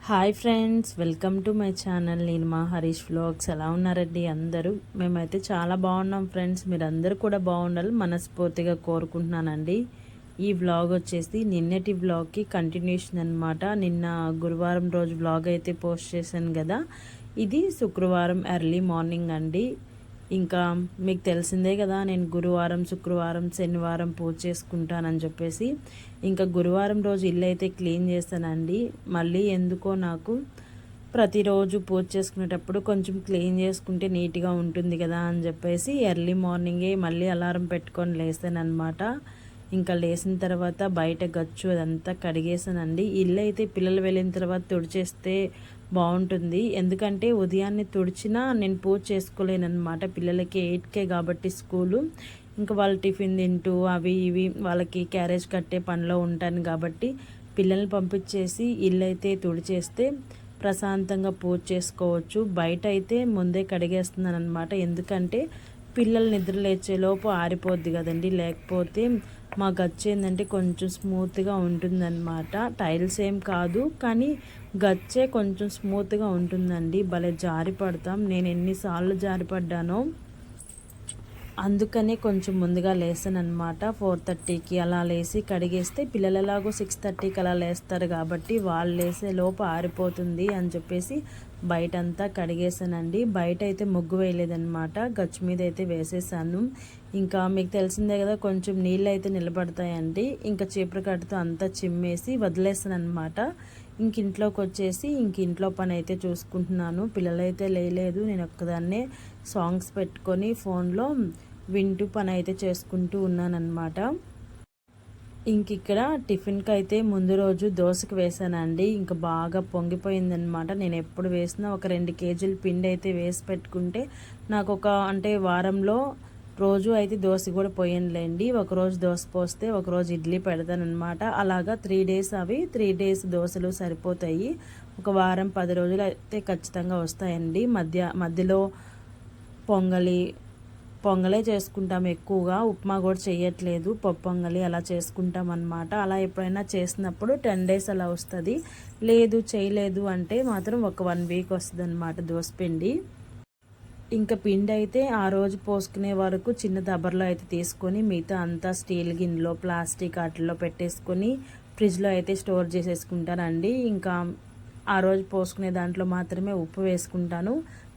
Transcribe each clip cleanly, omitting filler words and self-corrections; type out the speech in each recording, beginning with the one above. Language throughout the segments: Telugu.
Hi friends, welcome to my channel. నేను మా హరీష్ వ్లాగ్స్. ఎలా ఉన్నారండి అందరూ? మేమైతే చాలా బాగున్నాం ఫ్రెండ్స్. మీరందరూ కూడా బాగుండాలి మనస్ఫూర్తిగా కోరుకుంటున్నానండి. ఈ వ్లాగ్ వచ్చేసి నిన్నటి వ్లాగ్కి కంటిన్యూషన్ అనమాట. నిన్న గురువారం రోజు వ్లాగ్ అయితే పోస్ట్ చేశాను కదా, ఇది శుక్రవారం ఎర్లీ మార్నింగ్ అండి. ఇంకా మీకు తెలిసిందే కదా, నేను గురువారం, శుక్రవారం, శనివారం పూజ చేసుకుంటానని చెప్పేసి ఇంకా గురువారం రోజు ఇల్లు అయితే క్లీన్ చేస్తానండి. మళ్ళీ ఎందుకో నాకు ప్రతిరోజు పూజ చేసుకునేటప్పుడు కొంచెం క్లీన్ చేసుకుంటే నీట్గా ఉంటుంది కదా అని చెప్పేసి ఎర్లీ మార్నింగే మళ్ళీ అలారం పెట్టుకొని లేస్తాను అనమాట. ఇంకా లేచిన తర్వాత బయట గచ్చు అదంతా కడిగేసానండి. ఇల్లు అయితే పిల్లలు వెళ్ళిన తర్వాత తుడిచేస్తే బాగుంటుంది. ఎందుకంటే ఉదయాన్నే తుడిచినా నేను పూజ చేసుకోలేనమాట. పిల్లలకి 8కే కాబట్టి స్కూలు. ఇంకా వాళ్ళు టిఫిన్ తింటూ అవి ఇవి వాళ్ళకి క్యారేజ్ కట్టే పనిలో ఉంటాను కాబట్టి పిల్లల్ని పంపించేసి ఇల్లు అయితే తుడిచేస్తే ప్రశాంతంగా పూజ చేసుకోవచ్చు. బయట అయితే ముందే కడిగేస్తున్నాను అనమాట. ఎందుకంటే పిల్లలు నిద్ర లేచేలోపు ఆరిపోద్ది కదండి. లేకపోతే మా గచ్చు ఏంటంటే కొంచెం స్మూత్గా ఉంటుందన్నమాట. టైల్స్ ఏం కాదు కానీ గచ్చే కొంచెం స్మూత్గా ఉంటుందండి. భలే జారి పడతాం. నేను ఎన్నిసార్లు జారి పడ్డానో. అందుకనే కొంచెం ముందుగా లేసాను అనమాట. 4:30కి అలా లేసి కడిగేస్తే పిల్లలు ఎలాగో 6:30కి అలా లేస్తారు కాబట్టి వాళ్ళు లేసే లోపు ఆరిపోతుంది అని చెప్పేసి బయటంతా కడిగేసానండి. బయట అయితే ముగ్గు వేయలేదనమాట, గచ్చు మీద అయితే వేసేసాను. ఇంకా మీకు తెలిసిందే కదా, కొంచెం నీళ్ళు అయితే నిలబడతాయండి. ఇంకా చీపురు కట్టుతో అంతా చిమ్మేసి వదిలేసాను అనమాట. ఇంట్లోకి వచ్చేసి ఇంట్లో పని అయితే చూసుకుంటున్నాను. పిల్లలైతే లేలేదు, నేను ఒక్కదాన్నే సాంగ్స్ పెట్టుకొని ఫోన్లో వింటూ పని అయితే చేసుకుంటూ ఉన్నానన్నమాట. ఇక్కడ టిఫిన్కి అయితే ముందు రోజు దోశకు వేసానండి. ఇంకా బాగా పొంగిపోయిందనమాట. నేను ఎప్పుడు వేసినా ఒక 2 కేజీల పిండి అయితే వేసి పెట్టుకుంటే నాకు అంటే వారంలో రోజు అయితే దోశ కూడా పోయానులేండి. ఒకరోజు దోశ పోస్తే ఒకరోజు ఇడ్లీ పెడతానమాట. అలాగా 3 డేస్ అవి 3 డేస్ దోశలు సరిపోతాయి. ఒక వారం 10 రోజులు అయితే ఖచ్చితంగా వస్తాయండి. మధ్యలో పొంగలే చేసుకుంటాం ఎక్కువగా. ఉప్మా కూడా చేయట్లేదు, పప్పు పొంగలి అలా చేసుకుంటాం అన్నమాట. అలా ఎప్పుడైనా చేసినప్పుడు 10 డేస్ అలా వస్తుంది. లేదు చేయలేదు అంటే మాత్రం ఒక 1 వీక్ వస్తుంది అనమాట దోసపిండి. ఇంకా పిండి అయితే ఆ రోజు పోసుకునే వరకు చిన్న దబర్లో అయితే తీసుకొని మిగతా అంతా స్టీల్ గిన్నెలో ప్లాస్టిక్ వాటిల్లో పెట్టేసుకొని ఫ్రిడ్జ్లో అయితే స్టోర్ చేసేసుకుంటానండి. ఇంకా ఆ రోజు పోసుకునే దాంట్లో మాత్రమే ఉప్పు వేసుకుంటాను.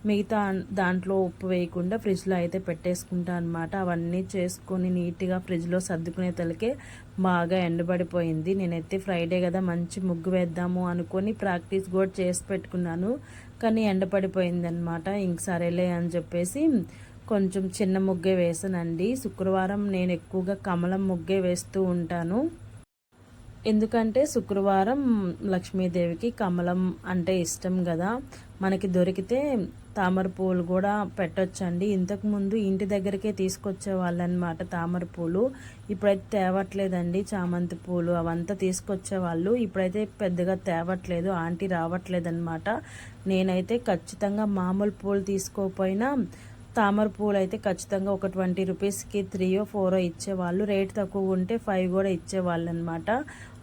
మిగతా దాంట్లో ఉప్పు వేయకుండా ఫ్రిడ్జ్లో అయితే పెట్టేసుకుంటాను అనమాట. అవన్నీ చేసుకొని నీట్గా ఫ్రిడ్జ్లో సర్దుకునే తలకే బాగా ఎండబడిపోయింది. నేనైతే ఫ్రైడే కదా మంచి ముగ్గు వేద్దాము అనుకొని ప్రాక్టీస్ కూడా చేసి పెట్టుకున్నాను. కానీ ఎండపడిపోయింది అనమాట. ఇంక సరేలే అని చెప్పేసి కొంచెం చిన్న ముగ్గే వేసానండి. శుక్రవారం నేను ఎక్కువగా కమలం ముగ్గే వేస్తూ ఉంటాను. ఎందుకంటే శుక్రవారం లక్ష్మీదేవికి కమలం అంటే ఇష్టం కదా. మనకి దొరికితే తామర పూలు కూడా పెట్టొచ్చండి. ఇంతకుముందు ఇంటి దగ్గరికే తీసుకొచ్చే వాళ్ళనమాట తామర పూలు. ఇప్పుడైతే తేవట్లేదండి. చామంతి పూలు అవంతా తీసుకొచ్చేవాళ్ళు. ఇప్పుడైతే పెద్దగా తేవట్లేదు, ఆంటీ రావట్లేదన్నమాట. నేనైతే ఖచ్చితంగా మామూలు పూలు తీసుకోకపోయినా తామర పూలు అయితే ఖచ్చితంగా ఒక 20 రూపీస్కి 3 4 ఇచ్చేవాళ్ళు. రేట్ తక్కువ ఉంటే 5 కూడా ఇచ్చేవాళ్ళు అనమాట.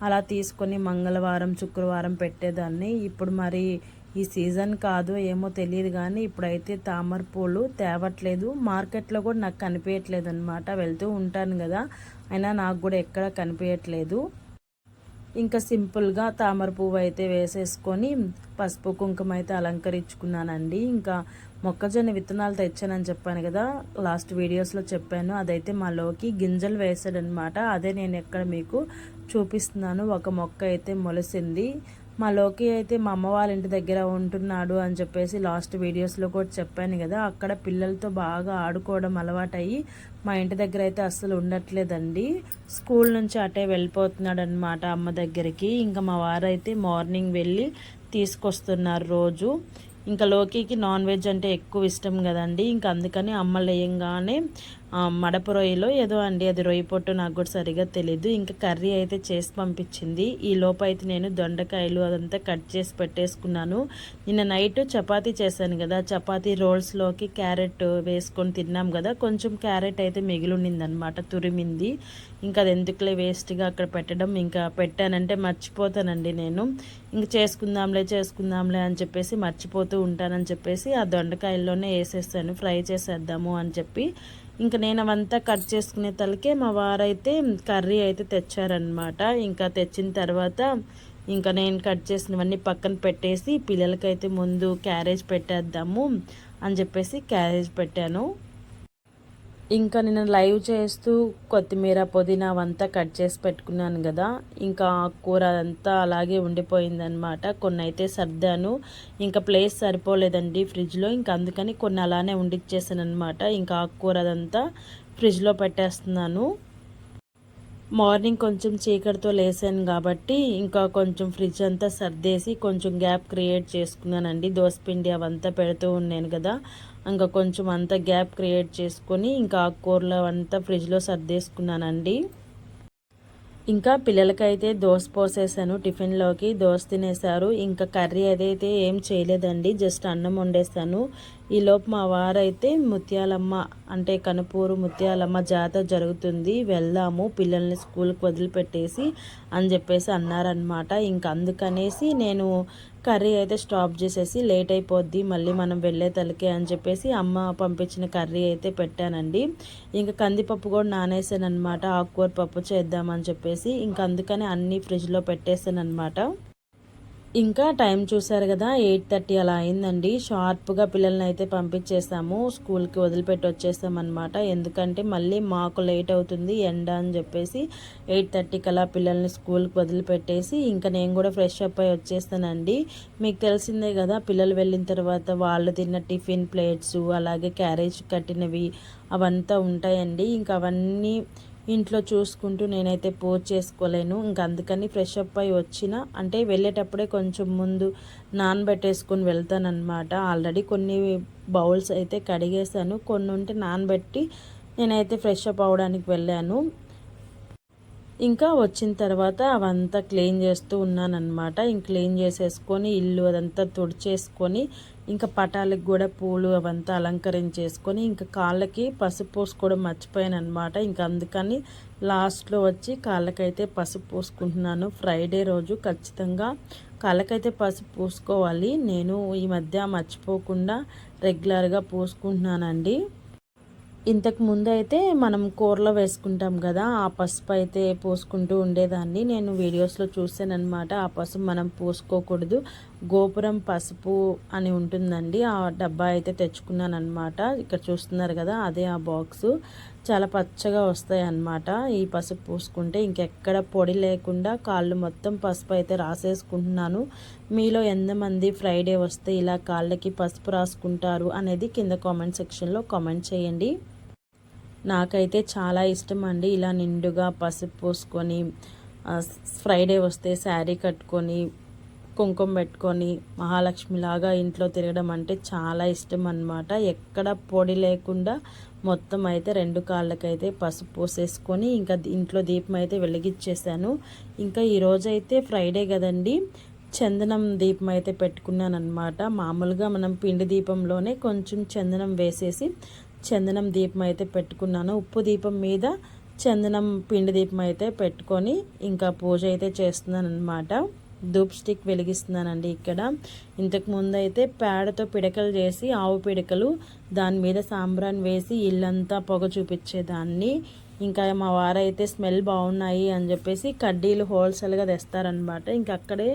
అలా తీసుకొని మంగళవారం శుక్రవారం పెట్టేదాన్ని. ఇప్పుడు మరి ఈ సీజన్ కాదో ఏమో తెలియదు కానీ ఇప్పుడైతే తామర పూలు తేవట్లేదు. మార్కెట్లో కూడా నాకు కనిపించట్లేదు అనమాట. వెళ్తూ ఉంటాను కదా, అయినా నాకు కూడా ఎక్కడ కనిపించట్లేదు. ఇంకా సింపుల్గా తామర పువ్వు అయితే వేసేసుకొని పసుపు కుంకుమ అయితే అలంకరించుకున్నానండి. ఇంకా మొక్కజొన్న విత్తనాలు తెచ్చానని చెప్పాను కదా, లాస్ట్ వీడియోస్లో చెప్పాను. అదైతే మాలోకి గింజలు వేసాడనమాట. అదే నేను ఎక్కడ మీకు చూపిస్తున్నాను. ఒక మొక్క అయితే మొలిసింది. మాలోకి అయితే మా అమ్మ వాళ్ళ ఇంటి దగ్గర ఉంటున్నాడు అని చెప్పేసి లాస్ట్ వీడియోస్లో కూడా చెప్పాను కదా. అక్కడ పిల్లలతో బాగా ఆడుకోవడం అలవాటయ్యి మా ఇంటి దగ్గర అయితే అస్సలు ఉండట్లేదండి. స్కూల్ నుంచి అటే వెళ్ళిపోతున్నాడు అనమాట అమ్మ దగ్గరికి. ఇంకా మా వారైతే మార్నింగ్ వెళ్ళి తీసుకొస్తున్నారు రోజు. ఇంకా లోకికి నాన్ వెజ్ అంటే ఎక్కువ ఇష్టం కదండి. ఇంకా అందుకని అమ్మ లేయంగానే మడప రొయ్యలో ఏదో అండి, అది రొయ్య పొట్టు నాకు కూడా సరిగా తెలీదు. ఇంకా కర్రీ అయితే చేసి పంపించింది. ఈ లోపు అయితే నేను దొండకాయలు అదంతా కట్ చేసి పెట్టేసుకున్నాను. నిన్న నైట్ చపాతీ చేశాను కదా, చపాతీ రోల్స్లోకి క్యారెట్ వేసుకొని తిన్నాం కదా, కొంచెం క్యారెట్ అయితే మిగిలిందనమాట, తురిమింది. ఇంకా అది ఎందుకులే వేస్ట్గా అక్కడ పెట్టడం, ఇంకా పెట్టానంటే మర్చిపోతానండి నేను. ఇంక చేసుకుందాంలే అని చెప్పేసి మర్చిపోతూ ఉంటానని చెప్పేసి ఆ దొండకాయల్లోనే వేసేసాను, ఫ్రై చేసేద్దాము అని చెప్పి. ఇంకా నేను అవంతా కట్ చేసుకునే తలకే మా వారైతే కర్రీ అయితే తెచ్చారనమాట. ఇంకా తెచ్చిన తర్వాత ఇంకా నేను కట్ చేసినవన్నీ పక్కన పెట్టేసి పిల్లలకైతే ముందు క్యారేజ్ పెట్టేద్దాము అని చెప్పేసి క్యారేజ్ పెట్టాను. ఇంకా నేను లైవ్ చేస్తూ కొత్తిమీర పుదీనా అవంతా కట్ చేసి పెట్టుకున్నాను కదా, ఇంకా కూర అదంతా అలాగే ఉండిపోయిందనమాట. కొన్ని అయితే సర్దాను, ఇంకా ప్లేస్ సరిపోలేదండి ఫ్రిడ్జ్లో, ఇంకా అందుకని కొన్ని అలానే ఉండిచ్చేసాను అనమాట. ఇంకా ఆకుకూర అదంతా ఫ్రిడ్జ్లో పెట్టేస్తున్నాను. మార్నింగ్ కొంచెం చీకటితో లేసాను కాబట్టి ఇంకా కొంచెం ఫ్రిడ్జ్ అంతా సర్దేసి కొంచెం గ్యాప్ క్రియేట్ చేసుకున్నానండి. దోసపిండి అవంతా పెడుతూ ఉన్నాను కదా, ఇంకా కొంచెం అంతా గ్యాప్ క్రియేట్ చేసుకొని ఇంకా ఆకుకూరలు అవంతా ఫ్రిడ్జ్లో సర్దేసుకున్నానండి. ఇంకా పిల్లలకైతే దోశ పోసేసాను, టిఫిన్లోకి దోశ తినేశారు. ఇంకా కర్రీ అదైతే ఏం చేయలేదండి, జస్ట్ అన్నం వండేసాను. ఈలోపు మా వారైతే ముత్యాలమ్మ అంటే కనుపూరు ముత్యాలమ్మ జాతర జరుగుతుంది, వెళ్దాము పిల్లల్ని స్కూల్కి వదిలిపెట్టేసి అని చెప్పేసి అన్నారనమాట. ఇంకా అందుకనేసి నేను కర్రీ అయితే స్టాప్ చేసేసి లేట్ అయిపోద్ది మళ్ళీ మనం వెళ్ళే తలకే అని చెప్పేసి అమ్మ పంపించిన కర్రీ అయితే పెట్టానండి. ఇంకా కందిపప్పు కూడా నానేసాను అనమాట, ఆకుకూర పప్పు చేద్దామని చెప్పేసి. ఇంకా అందుకని అన్నీ ఫ్రిడ్జ్లో పెట్టేసాను అనమాట. ఇంకా టైం చూసారు కదా, 8:30 అలా అయిందండి. షార్ప్గా పిల్లల్ని అయితే పంపించేసాము, స్కూల్కి వదిలిపెట్టి వచ్చేసామన్నమాట. ఎందుకంటే మళ్ళీ మాకు లేట్ అవుతుంది ఎండ అని చెప్పేసి 8:30కి అలా పిల్లల్ని స్కూల్కి వదిలిపెట్టేసి ఇంకా నేను కూడా ఫ్రెష్ అప్ అయి వచ్చేస్తానండి. మీకు తెలిసిందే కదా, పిల్లలు వెళ్ళిన తర్వాత వాళ్ళు తిన్న టిఫిన్ ప్లేట్స్ అలాగే క్యారేజ్ కట్టినవి అవంతా ఉంటాయండి. ఇంకా అవన్నీ ఇంట్లో చూసుకుంటూ నేనైతే పూజ చేసుకోలేను. ఇంకా అందుకని ఫ్రెష్ అప్ అయి వచ్చిన అంటే వెళ్ళేటప్పుడే కొంచెం ముందు నానబెట్టేసుకొని వెళ్తానన్నమాట. ఆల్రెడీ కొన్ని బౌల్స్ అయితే కడిగేసాను, కొన్ని ఉంటే నానబెట్టి నేనైతే ఫ్రెష్ అప్ అవడానికి వెళ్ళాను. ఇంకా వచ్చిన తర్వాత అవంతా క్లీన్ చేస్తూ ఉన్నానన్నమాట. ఇంక క్లీన్ చేసేసుకొని ఇల్లు అదంతా తుడిచేసుకొని ఇంకా పటాలకు కూడా పూలు అవంతా అలంకరించేసుకొని ఇంకా కాళ్ళకి పసుపు పూసుకోవడం మర్చిపోయాను అనమాట. ఇంకా అందుకని లాస్ట్లో వచ్చి కాళ్ళకైతే పసుపు పూసుకుంటున్నాను. ఫ్రైడే రోజు ఖచ్చితంగా కాళ్ళకైతే పసుపు పూసుకోవాలి. నేను ఈ మధ్య మర్చిపోకుండా రెగ్యులర్గా పూసుకుంటున్నానండి. ఇంతకు ముందు అయితే మనం కూరలో వేసుకుంటాం కదా, ఆ పసుపు అయితే పోసుకుంటూ ఉండేదాన్ని. నేను వీడియోస్లో చూసానమాట, ఆ పసుపు మనం పోసుకోకూడదు, గోపురం పసుపు అని ఉంటుందండి. ఆ డబ్బా అయితే తెచ్చుకున్నాను అనమాట. ఇక్కడ చూస్తున్నారు కదా, అదే ఆ బాక్సు. చాలా పచ్చగా వస్తాయి అన్నమాట ఈ పసుపు పూసుకుంటే. ఇంకెక్కడ పొడి లేకుండా కాళ్ళు మొత్తం పసుపు అయితే రాసేసుకుంటున్నాను. మీలో ఎంతమంది ఫ్రైడే వస్తే ఇలా కాళ్ళకి పసుపు రాసుకుంటారు అనేది కింద కామెంట్ సెక్షన్లో కామెంట్ చేయండి. నాకైతే చాలా ఇష్టం అండి ఇలా నిండుగా పసుపు పూసుకొని ఫ్రైడే వస్తే శారీ కట్టుకొని కుంకుమ పెట్టుకొని మహాలక్ష్మిలాగా ఇంట్లో తిరగడం అంటే చాలా ఇష్టం అన్నమాట. ఎక్కడ పొడి లేకుండా మొత్తం అయితే 2 కాళ్ళకైతే పసుపు పూసేసుకొని ఇంకా ఇంట్లో దీపం అయితే వెలిగించేసాను. ఇంకా ఈరోజైతే ఫ్రైడే కదండి, చందనం దీపం అయితే పెట్టుకున్నాను అనమాట. మామూలుగా మనం పిండి దీపంలోనే కొంచెం చందనం వేసేసి చందనం దీపం అయితే పెట్టుకున్నాను. ఉప్పు దీపం మీద చందనం పిండి దీపం అయితే పెట్టుకొని ఇంకా పూజ అయితే చేస్తున్నాను అనమాట. ధూప్ స్టిక్ వెలిగిస్తున్నానండి ఇక్కడ. ఇంతకు ముందు అయితే పేడతో పిడకలు చేసి ఆవు పిడకలు దాని మీద సాంబ్రాన్ వేసి ఇల్లంతా పొగ చూపించేదాన్ని. ఇంకా మా వారైతే స్మెల్ బాగున్నాయి అని చెప్పేసి కడ్డీలు హోల్సేల్గా తెస్తారనమాట. ఇంకా అక్కడే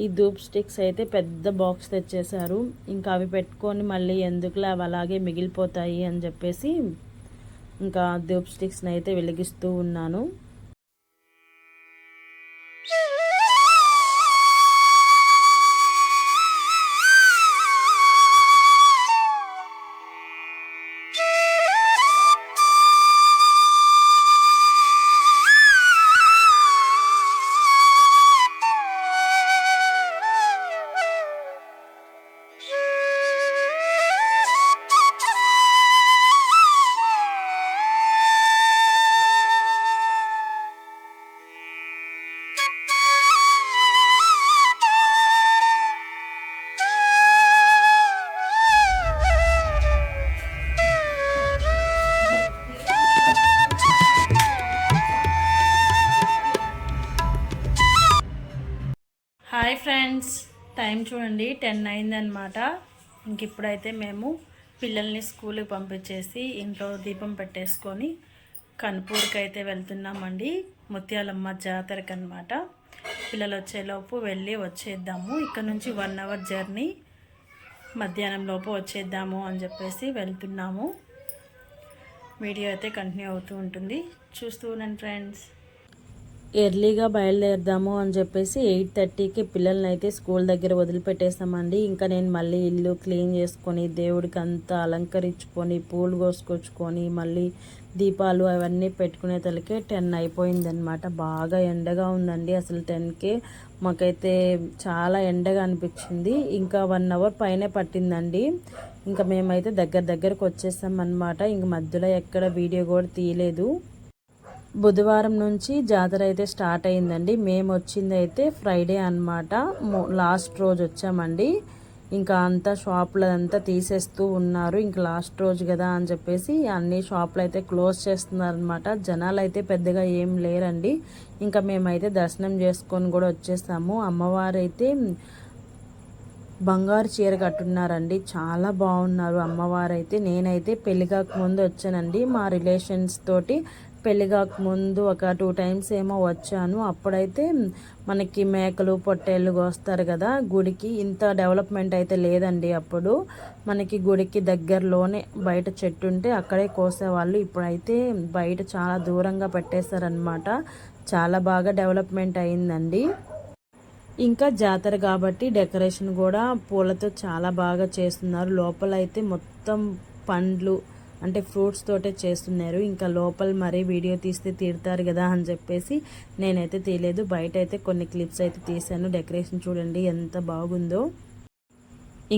ఈ ధూప్ స్టిక్స్ అయితే పెద్ద బాక్స్ తెచ్చేశారు. ఇంకా అవి పెట్టుకొని మళ్ళీ ఎందుకులే అవి అలాగే మిగిలిపోతాయి అని చెప్పేసి ఇంకా ధూప్ స్టిక్స్ని అయితే వెలిగిస్తూ ఉన్నాను. టైం చూడండి 10 అయిందనమాట. ఇంక ఇప్పుడైతే మేము పిల్లల్ని స్కూల్కి పంపించేసి ఇంట్లో దీపం పెట్టేసుకొని కనుపూర్కి అయితే వెళ్తున్నామండి. ముత్యాలమ్మ జాతరకి అనమాట. పిల్లలు వచ్చేలోపు వెళ్ళి వచ్చేద్దాము. ఇక్కడ నుంచి 1 అవర్ జర్నీ, మధ్యాహ్నం లోపు వచ్చేద్దాము అని చెప్పేసి వెళ్తున్నాము. వీడియో అయితే కంటిన్యూ అవుతూ ఉంటుంది, చూస్తూ ఉండండి ఫ్రెండ్స్. ఎర్లీగా బయలుదేరదాము అని చెప్పేసి 8:30కి పిల్లల్ని అయితే స్కూల్ దగ్గర వదిలిపెట్టేస్తామండి. ఇంకా నేను మళ్ళీ ఇల్లు క్లీన్ చేసుకొని దేవుడికి అంతా అలంకరించుకొని పూలు కోసుకొచ్చుకొని మళ్ళీ దీపాలు అవన్నీ పెట్టుకునే తలకే 10 అయిపోయిందనమాట. బాగా ఎండగా ఉందండి. అసలు 10కే మాకైతే చాలా ఎండగా అనిపించింది. ఇంకా 1 అవర్ పైనే పట్టిందండి. ఇంకా మేమైతే దగ్గరకు వచ్చేసాం అనమాట. ఇంక మధ్యలో ఎక్కడ వీడియో కూడా తీయలేదు. బుధవారం నుంచి జాతర అయితే స్టార్ట్ అయిందండి. మేము వచ్చింది అయితే ఫ్రైడే అనమాట. లాస్ట్ రోజు వచ్చామండి. ఇంకా అంతా షాపులు అంతా తీసేస్తూ ఉన్నారు. ఇంకా లాస్ట్ రోజు కదా అని చెప్పేసి అన్ని షాపులు అయితే క్లోజ్ చేస్తున్నారు అనమాట. జనాలు అయితే పెద్దగా ఏం లేరండి. ఇంకా మేమైతే దర్శనం చేసుకొని కూడా వచ్చేసాము. అమ్మవారు అయితే బంగారు చీర కట్టున్నారండి. చాలా బాగున్నారు అమ్మవారైతే. నేనైతే పెళ్ళికాక ముందు వచ్చానండి. మా రిలేషన్స్ తోటి పెళ్ళికాక ముందు ఒక 2 టైమ్స్ ఏమో వచ్చాను. అప్పుడైతే మనకి మేకలు పొట్టేళ్ళు కోస్తారు కదా గుడికి. ఇంత డెవలప్మెంట్ అయితే లేదండి. అప్పుడు మనకి గుడికి దగ్గరలోనే బయట చెట్టు ఉంటే అక్కడే కోసేవాళ్ళు. ఇప్పుడైతే బయట చాలా దూరంగా పెట్టేశారనమాట. చాలా బాగా డెవలప్మెంట్ అయిందండి. ఇంకా జాతర కాబట్టి డెకరేషన్ కూడా పూలతో చాలా బాగా చేస్తున్నారు. లోపల అయితే మొత్తం పండ్లు అంటే ఫ్రూట్స్ తోటే చేస్తున్నారు. ఇంకా లోపల మరీ వీడియో తీస్తే తీరుతారు కదా అని చెప్పేసి నేనైతే తీయలేదు. బయట అయితే కొన్ని క్లిప్స్ అయితే తీసాను. డెకరేషన్ చూడండి ఎంత బాగుందో.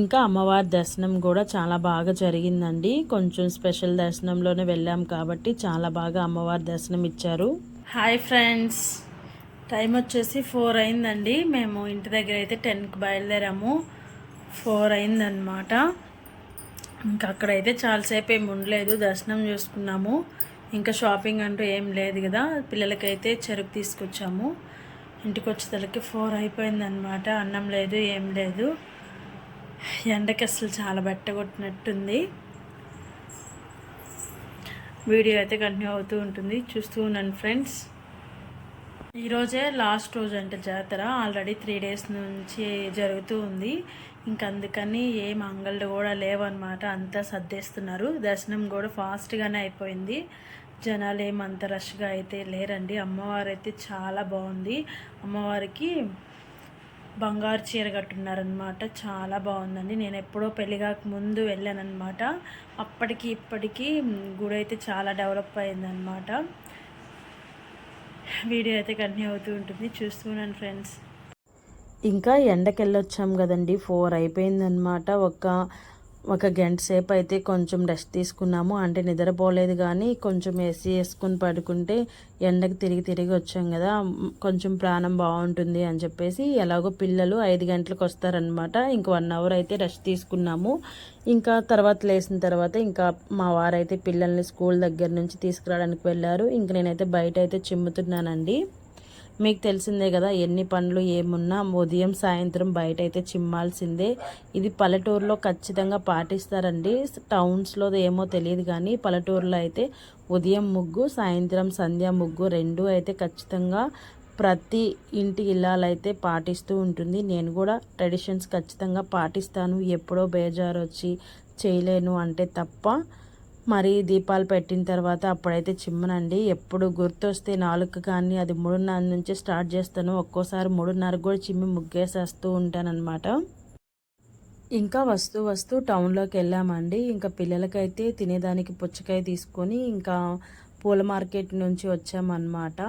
ఇంకా అమ్మవారి దర్శనం కూడా చాలా బాగా జరిగిందండి. కొంచెం స్పెషల్ దర్శనంలోనే వెళ్ళాం కాబట్టి చాలా బాగా అమ్మవారి దర్శనం ఇచ్చారు. హాయ్ ఫ్రెండ్స్, టైం వచ్చేసి 4 అయిందండి. మేము ఇంటి దగ్గర అయితే 10కి బయలుదేరాము. 4 అయిందనమాట. ఇంకా అక్కడైతే చాలాసేపు ఏమి ఉండలేదు, దర్శనం చేసుకున్నాము. ఇంకా షాపింగ్ అంటూ ఏం లేదు కదా. పిల్లలకైతే చెరుకు తీసుకొచ్చాము. ఇంటికి వచ్చేసరికి 4 అయిపోయిందనమాట. అన్నం లేదు ఏం లేదు. ఎండకి అసలు చాలా బెట్టగొట్టినట్టుంది. వీడియో అయితే కంటిన్యూ అవుతూ ఉంటుంది, చూస్తూ ఉన్నాను ఫ్రెండ్స్. ఈరోజే లాస్ట్ రోజు అంటే జాతర. ఆల్రెడీ 3 డేస్ నుంచి జరుగుతూ ఉంది. ఇంక అందుకని ఏం అంగళ్ళు కూడా లేవన్నమాట. అంతా సర్దేస్తున్నారు. దర్శనం కూడా ఫాస్ట్గానే అయిపోయింది. జనాలు ఏమంత రష్గా అయితే లేరండి. అమ్మవారు అయితే చాలా బాగుంది. అమ్మవారికి బంగారు చీర కట్టున్నారనమాట. చాలా బాగుందండి. నేను ఎప్పుడో పెళ్ళిగాక ముందు వెళ్ళానమాట. అప్పటికి ఇప్పటికీ గుడి అయితే చాలా డెవలప్ అయిందనమాట. వీడియో అయితే కంటిన్యూ అవుతూ ఉంటుంది, చూస్తున్నాను ఫ్రెండ్స్. ఇంకా ఎండకెళ్ళొచ్చాం కదండి. 4 అయిపోయిందనమాట. ఒక గంట సేపు అయితే కొంచెం రెస్ట్ తీసుకున్నాము. అంటే నిద్రపోలేదు కానీ కొంచెం ఏసీ వేసుకుని పడుకుంటే ఎండకు తిరిగి వచ్చాం కదా, కొంచెం ప్రాణం బాగుంటుంది అని చెప్పేసి ఎలాగో పిల్లలు 5 గంటలకు వస్తారనమాట. ఇంక 1 అవర్ అయితే రెస్ట్ తీసుకున్నాము. ఇంకా తర్వాత లేచిన తర్వాత ఇంకా మా వారైతే పిల్లల్ని స్కూల్ దగ్గర నుంచి తీసుకురావడానికి వెళ్ళారు. ఇంక నేనైతే బయట అయితే చిమ్ముతున్నానండి. మీకు తెలిసిందే కదా, ఎన్ని పనులు ఏమున్నా ఉదయం సాయంత్రం బయట అయితే చిమ్మాల్సిందే. ఇది పల్లెటూరులో ఖచ్చితంగా పాటిస్తారండి. టౌన్స్లో ఏమో తెలియదు కానీ పల్లెటూరులో అయితే ఉదయం ముగ్గు సాయంత్రం సంధ్యా ముగ్గు 2 అయితే ఖచ్చితంగా ప్రతి ఇంటి ఇళ్ళాలైతే పాటిస్తూ ఉంటుంది. నేను కూడా ట్రెడిషన్స్ ఖచ్చితంగా పాటిస్తాను. ఎప్పుడో బేజారు వచ్చి చేయలేను అంటే తప్ప. మరి దీపాలు పెట్టిన తర్వాత అప్పుడైతే చిమ్మనండి. ఎప్పుడు గుర్తొస్తే 4 కానీ అది 3:30 నుంచి స్టార్ట్ చేస్తాను. ఒక్కోసారి 3:30 కూడా చిమ్మి ముగ్గేసేస్తూ ఉంటానన్నమాట. ఇంకా వస్తూ టౌన్లోకి వెళ్ళామండి. ఇంకా పిల్లలకైతే తినేదానికి పుచ్చకాయ తీసుకొని ఇంకా పూల మార్కెట్ నుంచి వచ్చామన్నమాట.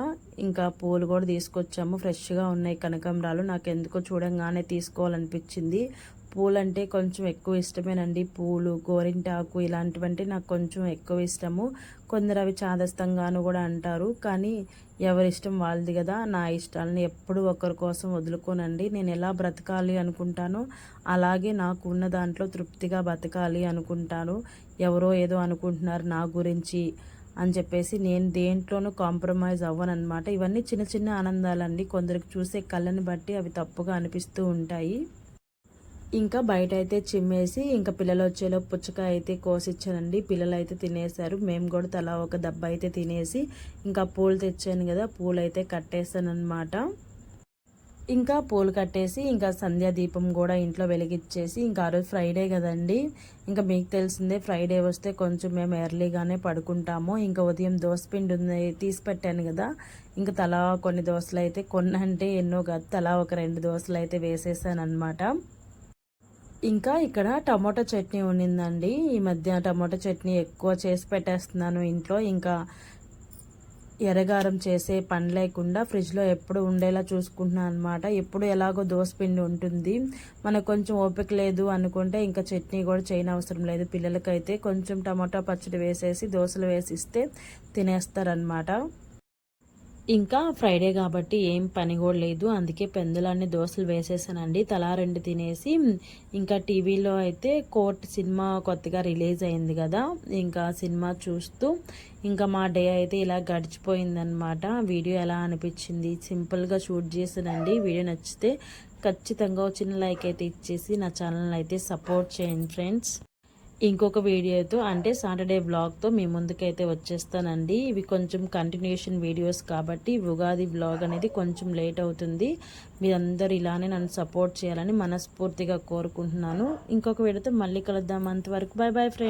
ఇంకా పూలు కూడా తీసుకొచ్చాము. ఫ్రెష్గా ఉన్నాయి కనకాంబరాలు. నాకు ఎందుకో చూడంగానే తీసుకోవాలనిపించింది. పూలంటే కొంచెం ఎక్కువ ఇష్టమేనండి. పూలు గోరింటాకు ఇలాంటివంటే నాకు కొంచెం ఎక్కువ ఇష్టము. కొందరు అవి చాదస్తంగాను కూడా అంటారు. కానీ ఎవరిష్టం వాళ్ళది కదా. నా ఇష్టాలని ఎప్పుడు ఒకరి కోసం వదులుకోనండి. నేను ఎలా బ్రతకాలి అనుకుంటానో అలాగే నాకు ఉన్న దాంట్లో తృప్తిగా బతకాలి అనుకుంటాను. ఎవరో ఏదో అనుకుంటున్నారు నా గురించి అని చెప్పేసి నేను దేంట్లోనూ కాంప్రమైజ్ అవ్వనన్నమాట. ఇవన్నీ చిన్న చిన్న ఆనందాలండి. కొందరికి చూసే కళ్ళని బట్టి అవి తప్పుగా అనిపిస్తూ ఉంటాయి. ఇంకా బయట అయితే చిమ్మేసి ఇంకా పిల్లలు వచ్చేలో పుచ్చకాయ అయితే కోసిచ్చానండి. పిల్లలు అయితే తినేశారు. మేము కూడా తలా ఒక దెబ్బ అయితే తినేసి ఇంకా పూలు తెచ్చాను కదా, పూలు అయితే కట్టేసాను అనమాట. ఇంకా పూలు కట్టేసి ఇంకా సంధ్యా దీపం కూడా ఇంట్లో వెలిగించేసి ఇంకా ఆ రోజు ఫ్రైడే కదండి. ఇంకా మీకు తెలిసిందే ఫ్రైడే వస్తే కొంచెం మేము ఎర్లీగానే పడుకుంటాము. ఇంకా ఉదయం దోసపిండి ఉంది తీసి పెట్టాను కదా, ఇంకా తలా కొన్ని దోశలు అయితే అంటే ఎన్నో కాదు, తలా ఒక 2 దోశలు అయితే వేసేసాను అనమాట. ఇంకా ఇక్కడ టమాటో చట్నీ ఉండిందండి. ఈ మధ్య టమాటో చట్నీ ఎక్కువ చేసి పెట్టేస్తున్నాను ఇంట్లో. ఇంకా ఎర్రగారం చేసే పని లేకుండా ఫ్రిడ్జ్లో ఎప్పుడు ఉండేలా చూసుకుంటున్నాను అనమాట. ఎప్పుడు ఎలాగో దోసపిండి ఉంటుంది, మనకు కొంచెం ఓపిక లేదు అనుకుంటే ఇంకా చట్నీ కూడా చేయని అవసరం లేదు. పిల్లలకైతే కొంచెం టమాటా పచ్చడి వేసేసి దోశలు వేసిస్తే తినేస్తారనమాట. ఇంకా ఫ్రైడే కాబట్టి ఏం పని కూడా లేదు, అందుకే పెందులన్నీ దోశలు వేసేసానండి. తలా 2 తినేసి ఇంకా టీవీలో అయితే కోర్ట్ సినిమా కొత్తగా రిలీజ్ అయింది కదా, ఇంకా సినిమా చూస్తూ ఇంకా మా డే అయితే ఇలా గడిచిపోయిందనమాట. వీడియో ఎలా అనిపించింది, సింపుల్గా షూట్ చేసానండి. వీడియో నచ్చితే ఖచ్చితంగా చిన్న లైక్ అయితే ఇచ్చేసి నా ఛానల్ అయితే సపోర్ట్ చేయండి ఫ్రెండ్స్. ఇంకొక వీడియోతో అంటే సాటర్డే వ్లాగ్తో మీ ముందుకైతే వచ్చేస్తానండి. ఇవి కొంచెం కంటిన్యూషన్ వీడియోస్ కాబట్టి ఉగాది వ్లాగ్ అనేది కొంచెం లేట్ అవుతుంది. మీరందరూ ఇలానే నన్ను సపోర్ట్ చేయాలని మనస్ఫూర్తిగా కోరుకుంటున్నాను. ఇంకొక వీడియోతో మళ్ళీ కలుద్దాం. అంతవరకు బాయ్ బాయ్ ఫ్రెండ్స్.